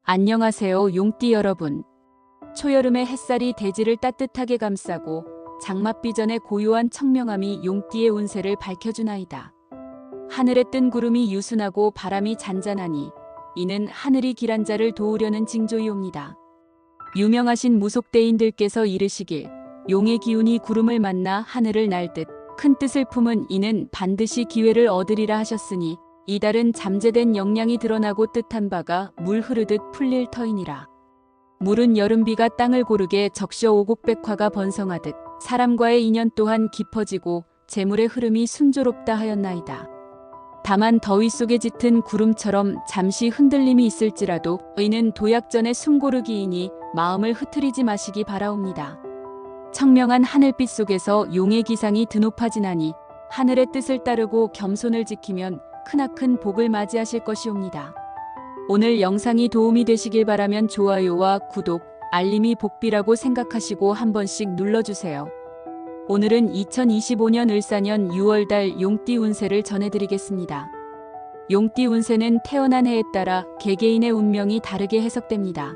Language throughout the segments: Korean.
안녕하세요, 용띠 여러분. 초여름의 햇살이 대지를 따뜻하게 감싸고 장맛비 전의 고요한 청명함이 용띠의 운세를 밝혀주나이다. 하늘에 뜬 구름이 유순하고 바람이 잔잔하니 이는 하늘이 길한 자를 도우려는 징조이옵니다. 유명하신 무속대인들께서 이르시길 용의 기운이 구름을 만나 하늘을 날 듯 큰 뜻을 품은 이는 반드시 기회를 얻으리라 하셨으니 이달은 잠재된 역량이 드러나고 뜻한 바가 물 흐르듯 풀릴 터이니라. 물은 여름비가 땅을 고르게 적셔 오곡백화가 번성하듯 사람과의 인연 또한 깊어지고 재물의 흐름이 순조롭다 하였나이다. 다만 더위 속에 짙은 구름처럼 잠시 흔들림이 있을지라도 이는 도약전의 숨고르기이니 마음을 흐트리지 마시기 바라옵니다. 청명한 하늘빛 속에서 용의 기상이 드높아지나니 하늘의 뜻을 따르고 겸손을 지키면 크나큰 복을 맞이하실 것이옵니다. 오늘 영상이 도움이 되시길 바라면 좋아요와 구독, 알림이 복비라고 생각하시고 한 번씩 눌러주세요. 오늘은 2025년 을사년 6월달 용띠 운세를 전해드리겠습니다. 용띠 운세는 태어난 해에 따라 개개인의 운명이 다르게 해석됩니다.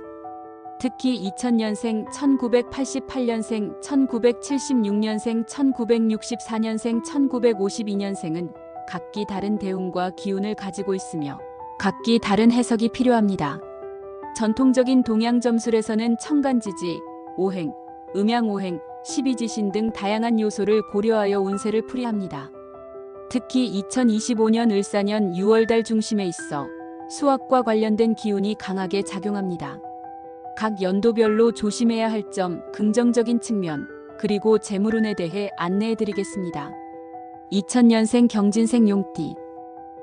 특히 2000년생, 1988년생, 1976년생, 1964년생, 1952년생은 각기 다른 대운과 기운을 가지고 있으며 각기 다른 해석이 필요합니다. 전통적인 동양 점술에서는 천간지지, 오행, 음양오행, 십이지신 등 다양한 요소를 고려하여 운세를 풀이합니다. 특히 2025년 을사년 6월달 중심에 있어 수학과 관련된 기운이 강하게 작용합니다. 각 연도별로 조심해야 할 점, 긍정적인 측면, 그리고 재물운에 대해 안내해드리겠습니다. 2000년생 경진생 용띠.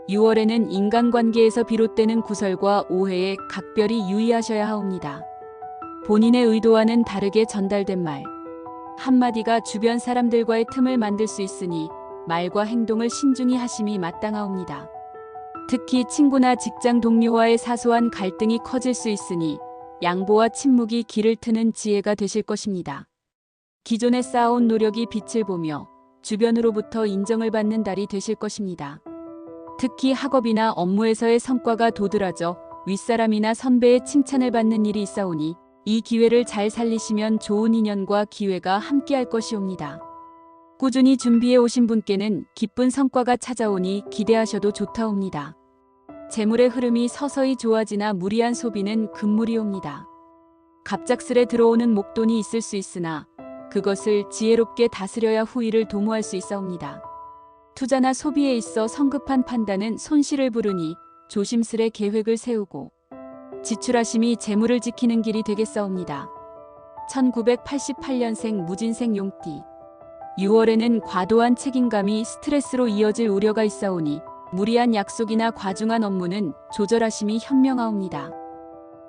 6월에는 인간관계에서 비롯되는 구설과 오해에 각별히 유의하셔야 하옵니다. 본인의 의도와는 다르게 전달된 말 한마디가 주변 사람들과의 틈을 만들 수 있으니 말과 행동을 신중히 하심이 마땅하옵니다. 특히 친구나 직장 동료와의 사소한 갈등이 커질 수 있으니 양보와 침묵이 길을 트는 지혜가 되실 것입니다. 기존에 쌓아온 노력이 빛을 보며 주변으로부터 인정을 받는 달이 되실 것입니다. 특히 학업이나 업무에서의 성과가 도드라져 윗사람이나 선배의 칭찬을 받는 일이 있사오니 이 기회를 잘 살리시면 좋은 인연과 기회가 함께할 것이옵니다. 꾸준히 준비해 오신 분께는 기쁜 성과가 찾아오니 기대하셔도 좋다옵니다. 재물의 흐름이 서서히 좋아지나 무리한 소비는 금물이옵니다. 갑작스레 들어오는 목돈이 있을 수 있으나 그것을 지혜롭게 다스려야 후일을 도모할 수 있사옵니다. 투자나 소비에 있어 성급한 판단은 손실을 부르니 조심스레 계획을 세우고 지출하심이 재물을 지키는 길이 되겠사옵니다. 1988년생 무진생 용띠. 6월에는 과도한 책임감이 스트레스로 이어질 우려가 있사오니 무리한 약속이나 과중한 업무는 조절하심이 현명하옵니다.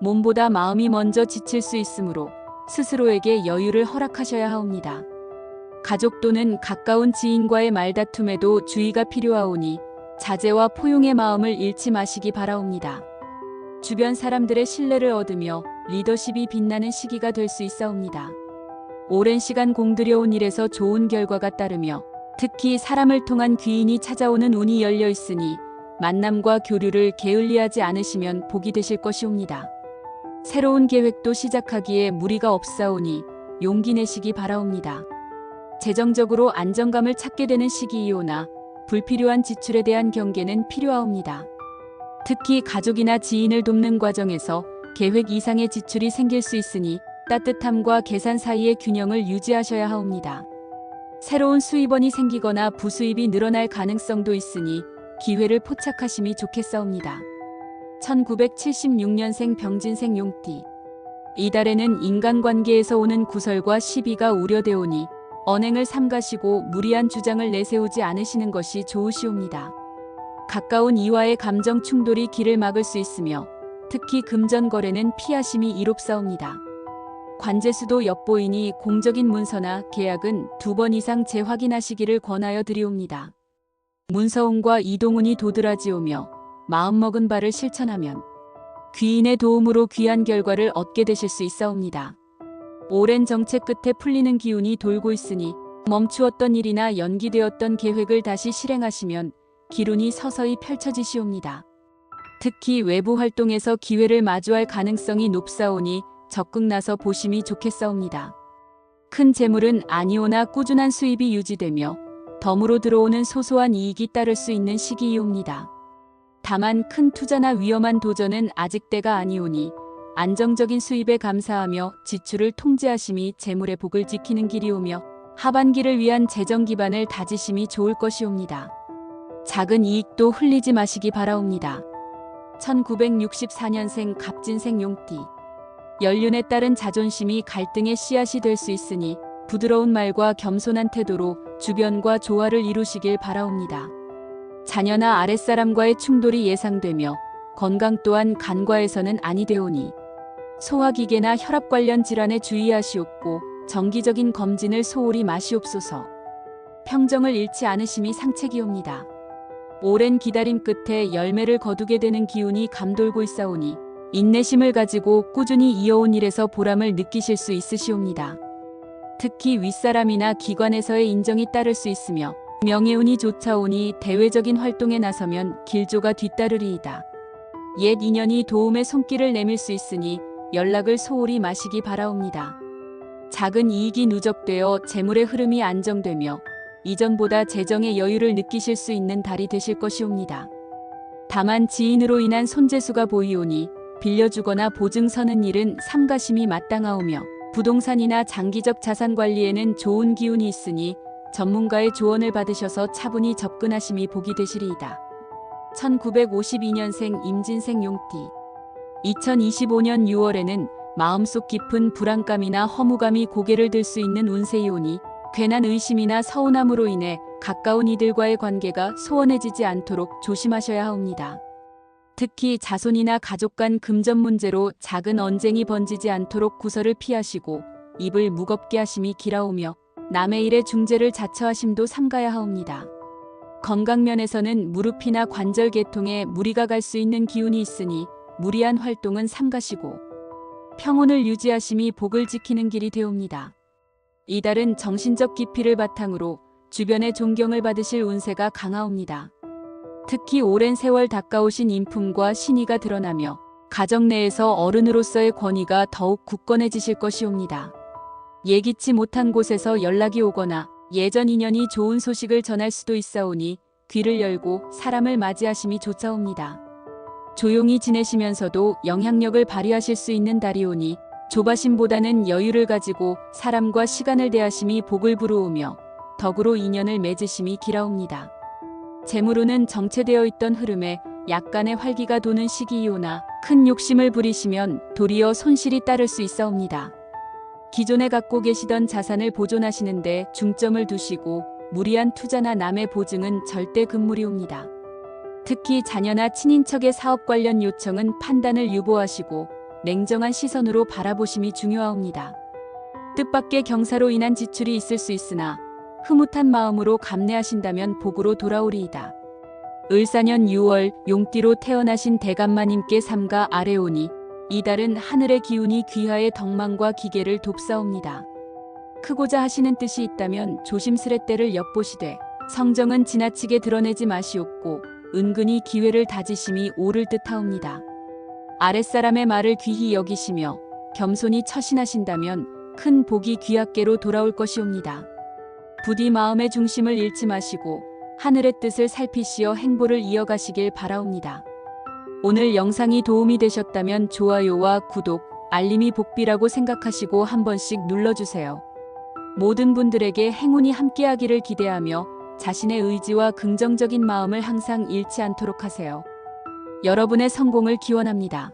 몸보다 마음이 먼저 지칠 수 있으므로 스스로에게 여유를 허락하셔야 하옵니다. 가족 또는 가까운 지인과의 말다툼에도 주의가 필요하오니 자제와 포용의 마음을 잃지 마시기 바라옵니다. 주변 사람들의 신뢰를 얻으며 리더십이 빛나는 시기가 될 수 있사옵니다. 오랜 시간 공들여온 일에서 좋은 결과가 따르며 특히 사람을 통한 귀인이 찾아오는 운이 열려 있으니 만남과 교류를 게을리하지 않으시면 복이 되실 것이옵니다. 새로운 계획도 시작하기에 무리가 없사오니 용기 내시기 바라옵니다. 재정적으로 안정감을 찾게 되는 시기이오나 불필요한 지출에 대한 경계는 필요하옵니다. 특히 가족이나 지인을 돕는 과정에서 계획 이상의 지출이 생길 수 있으니 따뜻함과 계산 사이의 균형을 유지하셔야 하옵니다. 새로운 수입원이 생기거나 부수입이 늘어날 가능성도 있으니 기회를 포착하심이 좋겠사옵니다. 1976년생 병진생 용띠. 이달에는 인간관계에서 오는 구설과 시비가 우려되오니 언행을 삼가시고 무리한 주장을 내세우지 않으시는 것이 좋으시옵니다. 가까운 이와의 감정 충돌이 길을 막을 수 있으며 특히 금전 거래는 피하심이 이롭사옵니다. 관제수도 엿보이니 공적인 문서나 계약은 2번 이상 재확인하시기를 권하여 드리옵니다. 문서운과 이동운이 도드라지오며 마음먹은 바를 실천하면 귀인의 도움으로 귀한 결과를 얻게 되실 수 있사옵니다. 오랜 정체 끝에 풀리는 기운이 돌고 있으니 멈추었던 일이나 연기되었던 계획을 다시 실행하시면 기운이 서서히 펼쳐지시옵니다. 특히 외부 활동에서 기회를 마주할 가능성이 높사오니 적극 나서 보심이 좋겠사옵니다. 큰 재물은 아니오나 꾸준한 수입이 유지되며 덤으로 들어오는 소소한 이익이 따를 수 있는 시기이옵니다. 다만 큰 투자나 위험한 도전은 아직 때가 아니오니 안정적인 수입에 감사하며 지출을 통제하심이 재물의 복을 지키는 길이오며 하반기를 위한 재정 기반을 다지심이 좋을 것이옵니다. 작은 이익도 흘리지 마시기 바라옵니다. 1964년생 갑진생 용띠. 연륜에 따른 자존심이 갈등의 씨앗이 될 수 있으니 부드러운 말과 겸손한 태도로 주변과 조화를 이루시길 바라옵니다. 자녀나 아랫사람과의 충돌이 예상되며 건강 또한 간과해서는 아니 되오니 소화기계나 혈압 관련 질환에 주의하시옵고 정기적인 검진을 소홀히 마시옵소서. 평정을 잃지 않으심이 상책이옵니다. 오랜 기다림 끝에 열매를 거두게 되는 기운이 감돌고 있사오니 인내심을 가지고 꾸준히 이어온 일에서 보람을 느끼실 수 있으시옵니다. 특히 윗사람이나 기관에서의 인정이 따를 수 있으며 명예운이 쫓아오니 대외적인 활동에 나서면 길조가 뒤따르리이다. 옛 인연이 도움의 손길을 내밀 수 있으니 연락을 소홀히 마시기 바라옵니다. 작은 이익이 누적되어 재물의 흐름이 안정되며 이전보다 재정의 여유를 느끼실 수 있는 달이 되실 것이옵니다. 다만 지인으로 인한 손재수가 보이오니 빌려주거나 보증 서는 일은 삼가심이 마땅하오며 부동산이나 장기적 자산 관리에는 좋은 기운이 있으니 전문가의 조언을 받으셔서 차분히 접근하심이 복이 되시리이다. 1952년생 임진생 용띠. 2025년 6월에는 마음속 깊은 불안감이나 허무감이 고개를 들 수 있는 운세이오니 괜한 의심이나 서운함으로 인해 가까운 이들과의 관계가 소원해지지 않도록 조심하셔야 하옵니다. 특히 자손이나 가족 간 금전 문제로 작은 언쟁이 번지지 않도록 구설을 피하시고 입을 무겁게 하심이 길하오며 남의 일에 중재를 자처하심도 삼가야 하옵니다. 건강면에서는 무릎이나 관절 계통에 무리가 갈 수 있는 기운이 있으니 무리한 활동은 삼가시고 평온을 유지하심이 복을 지키는 길이 되옵니다. 이달은 정신적 기피를 바탕으로 주변의 존경을 받으실 운세가 강하옵니다. 특히 오랜 세월 닦아오신 인품과 신의가 드러나며 가정 내에서 어른으로서의 권위가 더욱 굳건해지실 것이옵니다. 예기치 못한 곳에서 연락이 오거나 예전 인연이 좋은 소식을 전할 수도 있사오니 귀를 열고 사람을 맞이하심이 좋사옵니다. 조용히 지내시면서도 영향력을 발휘하실 수 있는 달이오니 조바심보다는 여유를 가지고 사람과 시간을 대하심이 복을 부르우며 덕으로 인연을 맺으심이 길하옵니다. 재물운은 정체되어 있던 흐름에 약간의 활기가 도는 시기이오나 큰 욕심을 부리시면 도리어 손실이 따를 수 있사옵니다. 기존에 갖고 계시던 자산을 보존하시는데 중점을 두시고 무리한 투자나 남의 보증은 절대 금물이옵니다. 특히 자녀나 친인척의 사업 관련 요청은 판단을 유보하시고 냉정한 시선으로 바라보심이 중요하옵니다. 뜻밖의 경사로 인한 지출이 있을 수 있으나 흐뭇한 마음으로 감내하신다면 복으로 돌아오리이다. 을사년 6월 용띠로 태어나신 대감마님께 삼가 아래오니 이달은 하늘의 기운이 귀하의 덕망과 기계를 돕사옵니다. 크고자 하시는 뜻이 있다면 조심스레 때를 엿보시되 성정은 지나치게 드러내지 마시옵고 은근히 기회를 다지심이 옳을 듯하옵니다. 아랫사람의 말을 귀히 여기시며 겸손히 처신하신다면 큰 복이 귀하께로 돌아올 것이옵니다. 부디 마음의 중심을 잃지 마시고 하늘의 뜻을 살피시어 행보를 이어가시길 바라옵니다. 오늘 영상이 도움이 되셨다면 좋아요와 구독, 알림이 복비라고 생각하시고 한 번씩 눌러주세요. 모든 분들에게 행운이 함께하기를 기대하며 자신의 의지와 긍정적인 마음을 항상 잃지 않도록 하세요. 여러분의 성공을 기원합니다.